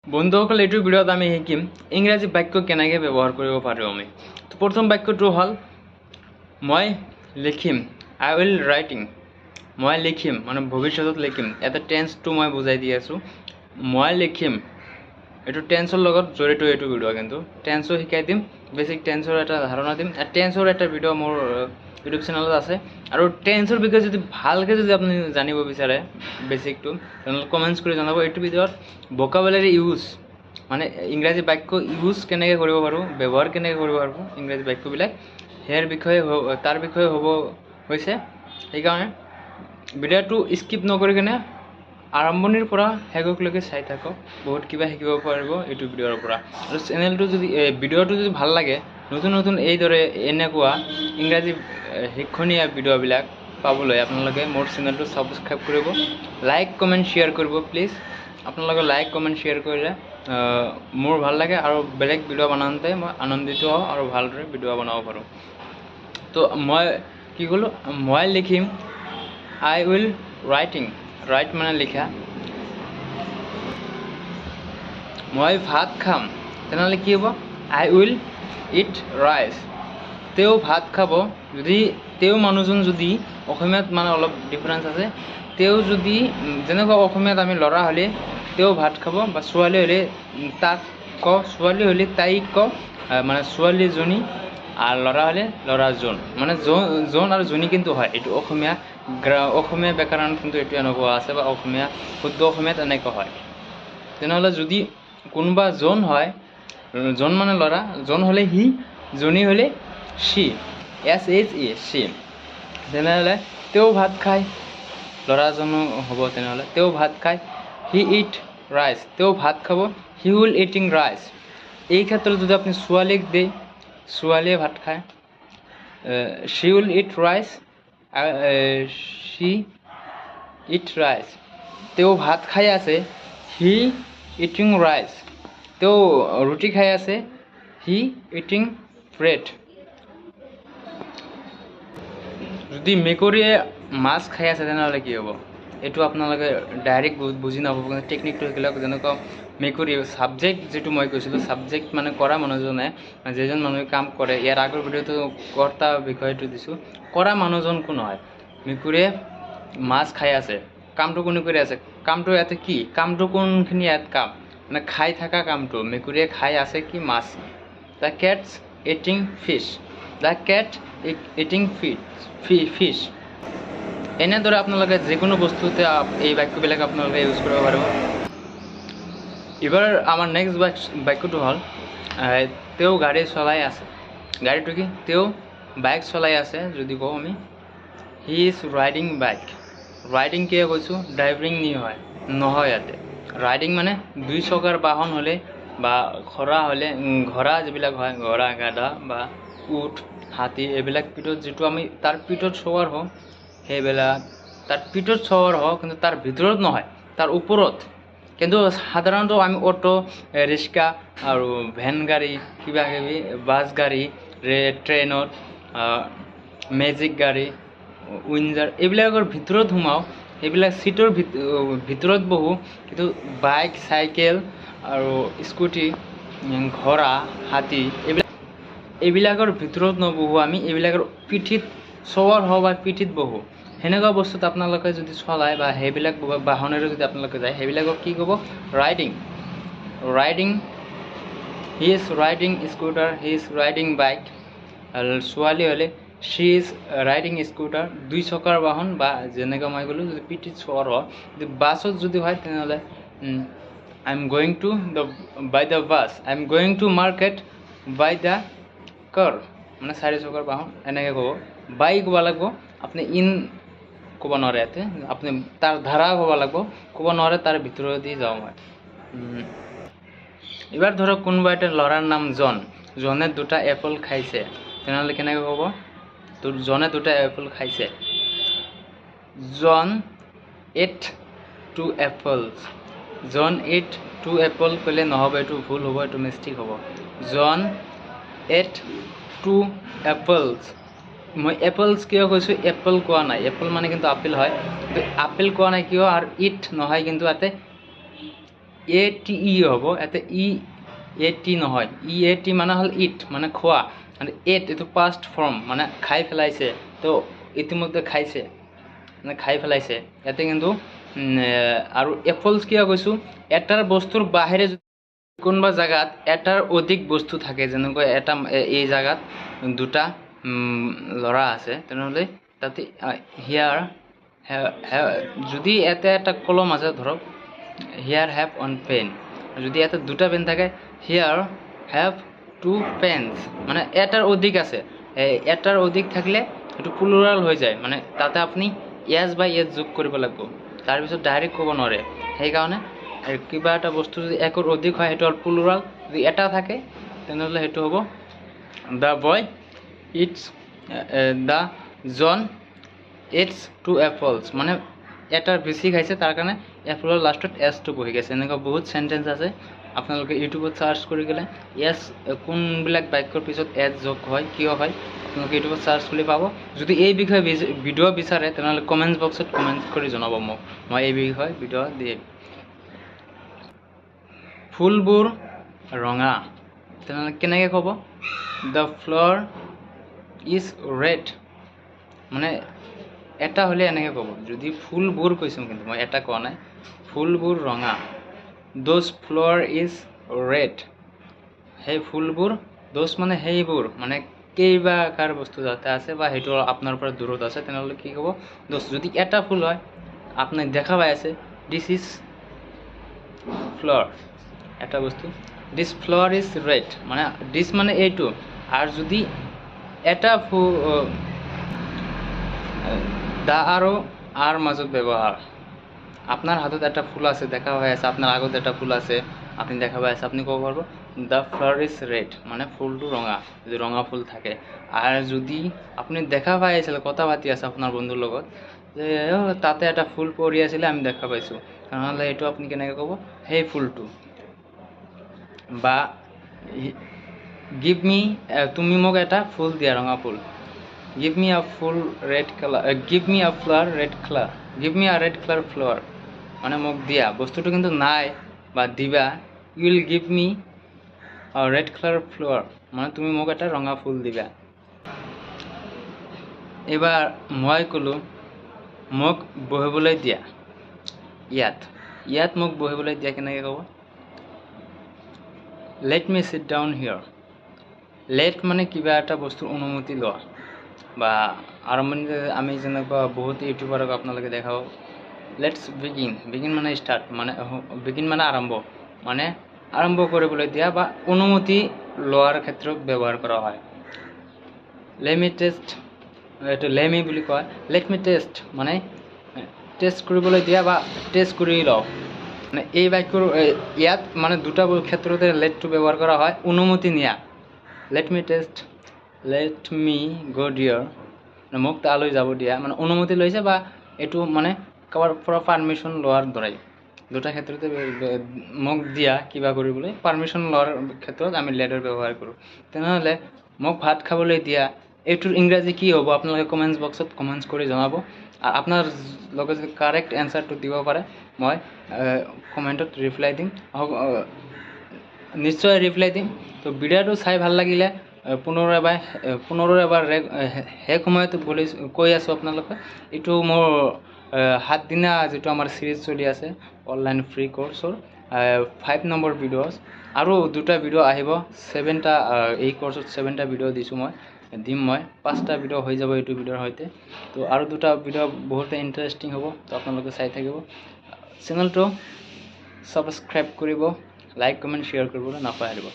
বন্ধুসকল এইটোৰ ভিডিঅ'ত আমি শিকিম ইংৰাজী বাক্য কেনেকৈ ব্যৱহাৰ কৰিব পাৰোঁ আমি। তো প্ৰথম বাক্যটো হ'ল মই লিখিম, আই উইল ৰাইটিং। মই লিখিম মানে ভৱিষ্যতত লিখিম। এটা টেন্সটো মই বুজাই দি আছোঁ। মই লিখিম এইটো টেন্সৰ লগত জড়িত এইটো ভিডিঅ', কিন্তু টেন্সো শিকাই দিম, বেছিক টেন্সৰ এটা ধাৰণা দিম। টেন্সৰ এটা ভিডিঅ' মোৰ ইউটিউব চেনেলত আছে। আৰু টেন্সৰ বিষয়ে যদি ভালকৈ যদি আপুনি জানিব বিচাৰে বেছিকটো, তেনেহ'লে কমেণ্টছ কৰি জনাব। এইটো ভিডিঅ'ত ভোকাবুলাৰী ইউজ মানে ইংৰাজী বাক্য ইউজ কেনেকৈ কৰিব পাৰোঁ, ব্যৱহাৰ কেনেকৈ কৰিব পাৰোঁ ইংৰাজী বাক্যবিলাক, তাৰ বিষয়ে হ'ব হৈছে। সেইকাৰণে ভিডিঅ'টো স্কিপ নকৰি কিনে আৰম্ভণিৰ পৰা শেষলৈকে চাই থাকক। বহুত কিবা শিকিব পাৰিব এইটো ভিডিঅ'ৰ পৰা। আৰু চেনেলটো যদি ভিডিঅ'টো যদি ভাল লাগে, নতুন নতুন এইদৰে এনেকুৱা ইংৰাজী শিক্ষণীয় ভিডিঅ'বিলাক পাবলৈ আপোনালোকে মোৰ চেনেলটো ছাবস্ক্ৰাইব কৰিব, লাইক কমেণ্ট শ্বেয়াৰ কৰিব প্লিজ। আপোনালোকে লাইক কমেণ্ট শ্বেয়াৰ কৰিলে মোৰ ভাল লাগে আৰু বেলেগ ভিডিঅ' বনাওঁতে মই আনন্দিত হওঁ আৰু ভালদৰে ভিডিঅ' বনাব পাৰোঁ। তো মই কি ক'লোঁ, মই লিখিম, আই উইল ৰাইটিং। ৰাইট মানে লিখা। মই ভাত খাম, তেনেহ'লে কি হ'ব, আই উইল ইট ৰাইচ। তেওঁ ভাত খাব, যদি তেওঁ মানুহজন যদি অসমীয়াত মানে অলপ ডিফাৰেঞ্চ আছে, তেওঁ যদি যেনেকুৱা অসমীয়াত আমি ল'ৰা হ'লে তেওঁ ভাত খাব, বা ছোৱালী হ'লে তাক ক, ছোৱালী হ'লে তাইক ক, মানে ছোৱালীজনী, আৰু ল'ৰা হ'লে ল'ৰাজন। মানে জন আৰু জনী কিন্তু হয়, এইটো অসমীয়া ব্যাকৰণ কিন্তু এইটো এনেকুৱা আছে, বা অসমীয়া শুদ্ধ অসমীয়াত এনেকুৱা হয়। তেনেহ'লে যদি কোনোবা জন হয়, জন মানে ল'ৰা, জন হ'লে সি, জনী হ'লে সি, SHE সি। তেনেহ'লে তেওঁ ভাত খায়, ল'ৰাজনো হ'ব তেনেহ'লে তেওঁ ভাত খায়, হি ইট ৰাইচ। তেওঁ ভাত খাব, হি উইল ইটিং ৰাইচ। এই ক্ষেত্ৰত যদি আপুনি ছোৱালীক দিয়ে, ছোৱালীয়ে ভাত খায়, she will eat rice, she eat rice. তেওঁ ভাত খাই আছে, হি ইটিং ৰাইচ। তেওঁ ৰুটি খাই আছে, হি ইটিং ব্ৰেড। যদি মেকুৰীয়ে মাছ খাই আছে তেনেহ'লে কি হ'ব, এইটো আপোনালোকে ডাইৰেক্ট বুজি নাপাব, কিন্তু টেকনিকটো শিকিলে। যেনেকুৱা মেকুৰী ছাবজেক্ট যিটো মই কৈছিলোঁ, ছাবজেক্ট মানে কৰা মানুহজনে, যিজন মানুহে কাম কৰে, ইয়াৰ আগৰ ভিডিঅ'টো কৰ্তা বিষয়টো দিছোঁ। কৰা মানুহজন কোন হয়, মেকুৰীয়ে মাছ খাই আছে, কামটো কোনে কৰি আছে, কামটো ইয়াতে কি, কামটো কোনখিনি ইয়াত কাম মানে খাই থকা কামটো, মেকুৰীয়ে খাই আছে কি মাছ। The cats eating fish, the cat eating fish. এনেদৰে আপোনালোকে যিকোনো বস্তুতে এই বাক্যবিলাক আপোনালোকে ইউজ কৰিব পাৰিব। এইবাৰ আমাৰ নেক্সট বাক্যটো হ'ল তেওঁ গাড়ী চলাই আছে। গাড়ীটো কি, তেওঁ বাইক চলাই আছে যদি কওঁ আমি, he is riding bike. Riding কিয় কৈছোঁ, ড্ৰাইভিং নহয় ইয়াতে। ৰাইডিং মানে দুই চকাৰ বাহন হ'লে, বা ঘোঁৰা যিবিলাক হয়, ঘোঁৰা, গাধা বা উট, হাতী, এইবিলাক পিঠত যিটো আমি তাৰ পিঠত চৱাৰ হওঁ, সেইবিলাক তাৰ পিঠত চৱাৰ হওঁ, কিন্তু তাৰ ভিতৰত নহয়, তাৰ ওপৰত। কিন্তু সাধাৰণতে আমি অটো, ৰিক্সা আৰু ভেন গাড়ী, কিবা কিবি বাছ গাড়ী, ট্ৰেইনত, মেজিক গাড়ী, উইঞ্জাৰ, এইবিলাকৰ ভিতৰত সোমাওঁ, এইবিলাক ছিটৰ ভিতৰত বহোঁ। কিন্তু বাইক, চাইকেল আৰু স্কুটি, ঘোঁৰা, হাতী, এইবিলাকৰ ভিতৰত নবহোঁ আমি, এইবিলাকৰ পিঠিত চৱাৰ হওঁ বা পিঠিত বহোঁ। সেনেকুৱা বস্তুত আপোনালোকে যদি চলায় বা সেইবিলাক বাহনেৰে যদি আপোনালোকে যায়, সেইবিলাকক কি ক'ব, riding. He is riding scooter, he is riding bike. আৰু ছোৱালী হ'লে শ্বি ইজ ৰাইডিং স্কুটাৰ, দুই চকাৰ বাহন, বা যেনেকৈ মই ক'লোঁ যদি পিঠিত চৱাৰ হয়। যদি বাছত যদি হয় তেনেহ'লে I am going to by the bus, I am going to market by the car, মানে চাৰি চকাৰ বাহন এনেকৈ ক'ব। বাই ক'ব লাগিব, আপুনি ইন ক'ব নোৱাৰে ইয়াতে, আপুনি তাৰ ধাৰা ক'ব লাগিব, ক'ব নোৱাৰে তাৰ ভিতৰেদি যাওঁ মই। এইবাৰ ধৰক কোনোবা এটা ল'ৰাৰ নাম জন, জনে দুটা এপল খাইছে, তেনেহ'লে কেনেকৈ ক'ব, জনে দুটা এপল খাইছে, John ate two apples. John ate two apple ক'লে নহ'ব, এইটো ভুল হ'ব, এইটো মিষ্টেক হ'ব। John ate two apples. মই এপলছ কিয় কৈছোঁ, এপল কোৱা নাই, এপল মানে কিন্তু আপেল হয়, কিন্তু আপেল কোৱা নাই কিয়, আৰু ইট নহয়, কিন্তু ইয়াতে EATE হ'ব, ইয়াতে EAT নহয়, EAT মানে হ'ল ইট মানে খোৱা, মানে এট এইটো পাষ্ট ফৰ্ম মানে খাই পেলাইছে, তো ইতিমধ্যে খাইছে মানে খাই পেলাইছে। ইয়াতে কিন্তু আৰু এপলছ কিয় কৈছোঁ, এটাৰ বস্তুৰ বাহিৰে কোনোবা জাগাত এটাৰ অধিক বস্তু থাকে, যেনেকৈ এটা এই জাগাত দুটা ল'ৰা আছে, তেনেহ'লে তাতে হিয়াৰ যদি এটা কলম আছে ধৰক, হিয়াৰ হেভ অন পেন, যদি এটা দুটা পেন থাকে, হিয়াৰ হেভ টু পেনছ, মানে এটাৰ অধিক আছে, এটাৰ অধিক থাকিলে সেইটো প্লুৰাল হৈ যায়, মানে তাতে আপুনি এছ বা এছ যোগ কৰিব লাগিব, তাৰপিছত ডাইৰেক্ট ক'ব নোৱাৰে। সেইকাৰণে কিবা এটা বস্তু যদি একৰ অধিক হয় সেইটো হ'ল প্লুৰাল, যদি এটা থাকে তেনেহ'লে সেইটো হ'ব the boy eats, the John eats two apples, মানে এটাৰ বেছি খাইছে তাৰ কাৰণে এপলৰ লাষ্টত এছটো বহি গৈছে। এনেকুৱা বহুত চেণ্টেঞ্চ আছে, আপোনালোকে ইউটিউবত চাৰ্চ কৰি গ'লে এছ কোনবিলাক বাক্যৰ পিছত এছ যোগ হয়, কিয় হয়, আপোনালোকে ইউটিউবত চাৰ্চ কৰি পাব। যদি এই বিষয়ে ভিডিঅ' বিচাৰে তেনেহ'লে কমেণ্ট বক্সত কমেণ্ট কৰি জনাব মোক, মই এই বিষয়ে ভিডিঅ' দিম। ফুলবোৰ ৰঙা, তেনেহ'লে কেনেকৈ ক'ব, দ্য ফ্লাৱাৰ ইজ ৰেড, মানে এটা হ'লে এনেকৈ ক'ব। যদি ফুলবোৰ কৈছোঁ, কিন্তু মই এটা কোৱা নাই, ফুলবোৰ ৰঙা, দ'জ ফ্লাৱাৰ ইজ ৰেড, সেই ফুলবোৰ, দ'জ মানে সেইবোৰ, মানে কেইবাকাৰ বস্তু যাতে আছে বা সেইটো আপোনাৰ পৰা দূৰত আছে, তেনেহ'লে কি ক'ব, দ'জ। যদি এটা ফুল হয় আপুনি দেখা পাই আছে, দিছ ইজ ফ্লাৱাৰ, এটা বস্তু, দিছ ফ্লাৱাৰ ইজ ৰেড, মানে দিছ মানে এইটো। আৰু যদি এটা দা আৰু আৰ মাজত ব্যৱহাৰ, আপনার হাতত একটা ফুল আছে, দেখা হয়ে আছে, আপনার আগত একটা ফুল আছে, আপনি দেখা পাই আছে, আপনি ক'ব পারব দ্য ফ্লাৱাৰ ইজ ৰেড, মানে ফুলটো ৰঙা, যদি ৰঙা ফুল থাকে। আৰু যদি আপুনি দেখা পাই আছিল, কথা পাতি আছে আপোনাৰ বন্ধুৰ লগত, যে তাতে এটা ফুল পৰি আছিলে আমি দেখা পাইছোঁ, তেনেহ'লে এইটো আপুনি কেনেকৈ ক'ব, সেই ফুলটো। বা গিভ মি, তুমি মোক এটা ফুল দিয়া, ৰঙা ফুল, give me a full red color, give me a flower red color, give me a red color flower, মানে মোক দিয়া, বস্তুটো কিন্তু নাই বা দিবা, you will give me a red color flower, মানে তুমি মোক এটা ৰঙা ফুল দিবা। এবাৰ মই ক'লোঁ মোক বহিবলৈ দিয়া, ইয়াত মোক বহিবলৈ দিয়া, কেনেকৈ ক'ব, let me sit down here, let মানে কিবা এটা বস্তুৰ অনুমতি লোৱা, বা আৰম্ভণিতে আমি যেনেকুৱা বহুত ইউটিউবাৰক আপোনালোকে দেখাব, লেটছ বিগিন মানে ষ্টাৰ্ট, মানে বিগিন মানে আৰম্ভ কৰিবলৈ দিয়া বা অনুমতি লোৱাৰ ক্ষেত্ৰত ব্যৱহাৰ কৰা হয়। লেমি টেষ্ট, এইটো লেমি বুলি কয়, লেট মি টেষ্ট মানে টেষ্ট কৰিবলৈ দিয়া বা টেষ্ট কৰি লওঁ, মানে এই বাক্যৰ ইয়াত মানে দুটা ক্ষেত্ৰতে লেটটো ব্যৱহাৰ কৰা হয়, অনুমতি নিয়া, let me test, let me গ' ডিয়াৰ, মোক তালৈ যাব দিয়া, মানে অনুমতি লৈছে বা এইটো মানে কাৰোবাৰ পৰা পাৰ্মিশ্যন লোৱাৰ দৰে। দুটা ক্ষেত্ৰতে মোক দিয়া কিবা কৰিবলৈ পাৰ্মিশ্যন লোৱাৰ ক্ষেত্ৰত আমি লেটৰ ব্যৱহাৰ কৰোঁ। তেনেহ'লে মোক ভাত খাবলৈ দিয়া, এইটোৰ ইংৰাজী কি হ'ব, আপোনালোকে কমেণ্টছ বক্সত কমেণ্টছ কৰি জনাব। আৰু আপোনাৰ লগত যদি কাৰেক্ট এনচাৰটো দিব পাৰে, মই কমেণ্টত ৰিপ্লাই দিম, নিশ্চয় ৰিপ্লাই দিম। তো ভিডিঅ'টো চাই ভাল লাগিলে পুনৰ এবাৰ শেষ সময়ত কৈ আছোঁ আপোনালোকে, এইটো মোৰ 7 দিনা যিটো আমাৰ চিৰিজ চলি আছে অনলাইন ফ্ৰী কোৰ্চৰ 5 নম্বৰ ভিডিঅ'ছ, আৰু 2টা ভিডিঅ' আহিব, 7টা, এই কোৰ্চত 7টা ভিডিঅ' দিছোঁ দিম মই 5টা ভিডিঅ' হৈ যাব এইটো ভিডিঅ'ৰ সৈতে। তো আৰু 2টা ভিডিঅ' বহুতে ইণ্টাৰেষ্টিং হ'ব, তো আপোনালোকে চাই থাকিব। চেনেলটো ছাবস্ক্ৰাইব কৰিব, লাইক কমেণ্ট শ্বেয়াৰ কৰিবলৈ নাপাহৰিব।